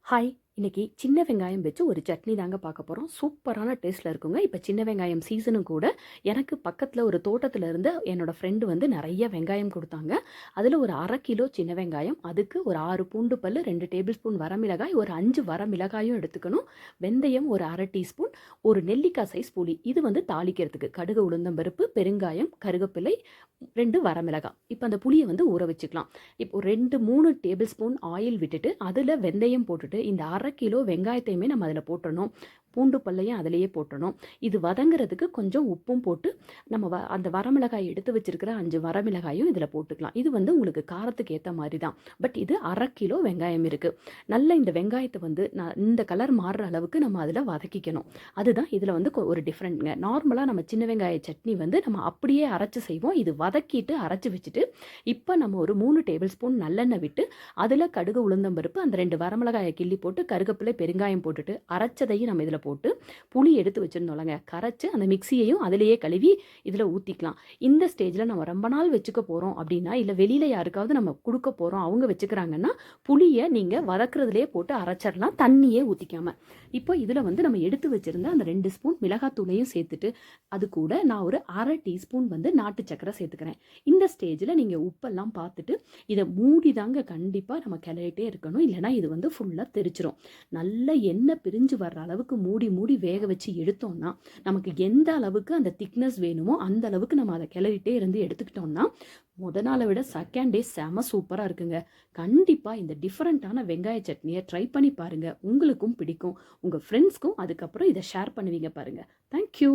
Hi! இன்னைக்கு சின்ன வெங்காயம் வச்சு ஒரு சட்னி தாங்க பார்க்க போறோம். சூப்பரான டேஸ்ட்ல இருக்குங்க. இப்ப சின்ன வெங்காயம் சீசனும் கூட. எனக்கு பக்கத்துல ஒரு தோட்டத்துல இருந்து என்னோட ஃப்ரெண்ட் வந்து நெறைய வெங்காயம் குடுத்தாங்க. அதுல ஒரு 1/2 கிலோ சின்ன வெங்காயம், அதுக்கு ஒரு 6 பூண்டு பல்லு, 2 டேபிள் ஸ்பூன் வரமிளகாய், ஒரு 5 வரமிளகாயும் எடுத்துக்கணும். வெந்தயம் ஒரு 1/2 டீஸ்பூன், ஒரு நெல்லிக்காய் சைஸ் புளி. இது வந்து தாளிக்கிறதுக்கு. கடுகு, உளுந்தம் பருப்பு, பெருங்காயம், கருவேப்பிலை, 2 வரமிளகாய். இப்ப அந்த புளிய வந்து ஊற வச்சுக்கலாம். இப்போ 2, 3 டேபிள் ஸ்பூன் ஆயில் விட்டுட்டு, அதுல வெந்தயம் போட்டுட்டு, இந்த 1/2 கிலோ வெங்காயத்தையுமே நம்ம அதில போட்டுறணும். பூண்டு பல்லையும் அதிலேயே போட்டுறணும். இது வதங்குறதுக்கு கொஞ்சம் உப்பும் போட்டு, நம்ம அந்த வரமிளகாய் எடுத்து வச்சிருக்கிற 5 வரமிளகாயும் இதில போட்டுக்கலாம். இது வந்து உங்களுக்கு காரத்துக்கு ஏத்த மாரி தான். பட் இது 1/2 கிலோ வெங்காயம் இருக்கு. நல்லா இந்த வெங்காயத்த வந்து இந்த கலர் மாறுற அளவுக்கு நம்ம அதில வதக்கிக்கணும். அதுதான் இதில வந்து ஒரு டிஃப்ரெண்ட்ங்க. நார்மலா நம்ம சின்ன வெங்காய சட்னி வந்து நம்ம அப்படியே அரைச்சு செய்வோம். இது வதக்கிட்டு அரைச்சு வச்சுட்டு, இப்ப நம்ம ஒரு 3 டேபிள் ஸ்பூன் நல்லெண்ணெய் விட்டு, அதில கடுகு, உளுந்தம் பருப்பு, அந்த 2 வரமிளகாய கிள்ளி போட்டு, கருவேப்பிலை, பெருங்காயம் போட்டுட்டு, அரைச்சதையும் நம்ம இதில போட்டு, புளி எடுத்து வச்சிருந்தோம்லங்க, கரைச்சு அந்த மிக்ஸியையும் அதிலேயே கழுவி இதில ஊத்திக்கலாம். இந்த ஸ்டேஜ்ல நம்ம ரொம்ப நாள் வச்சுக்க போறோம் அப்படின்னா, இல்ல வெளியில யாருக்காவது நம்ம குடுக்க போறோம், அவங்க வச்சுக்கிறாங்கன்னா, புளிய நீங்க வதக்குறதிலேயே போட்டு அரைச்சிடலாம், தண்ணியே ஊத்திக்காம. இப்போ இதில வந்து நம்ம எடுத்து வச்சிருந்த அந்த 2 ஸ்பூன் மிளகாத்தூளையும் சேர்த்துட்டு, அது கூட நான் ஒரு 1/2 டீஸ்பூன் வந்து நாட்டு சர்க்கரை சேர்த்துக்கிறேன். இந்த ஸ்டேஜ்ல நீங்க உப்பெல்லாம் பார்த்துட்டு, இத மூடி தாங்க கண்டிப்பா நம்ம கிளறிட்டே இருக்கணும். இல்லைன்னா இது வந்து ஃபுல்லா தெரிச்சிரும். நல்ல எண்ணெய் பிரிஞ்சு வர்ற அளவுக்கு மூடி மூடி வேக வச்சு எடுத்தோம்னா, நமக்கு எந்த அளவுக்கு அந்த திக்னஸ் வேணுமோ, அந்த அளவுக்கு நம்ம அத கிளறிட்டே இருந்து எடுத்துக்கிட்டோம்னா, மொத நாள விட செகண்ட் டே செம சூப்பரா இருக்குங்க. கண்டிப்பா இந்த டிஃபரண்டான வெங்காய சட்னிய ட்ரை பண்ணி பாருங்க. உங்களுக்கும் பிடிக்கும். உங்க ஃப்ரெண்ட்ஸ்க்கும் அதுக்கப்புறம் இத ஷேர் பண்ணுவீங்க பாருங்க. Thank you.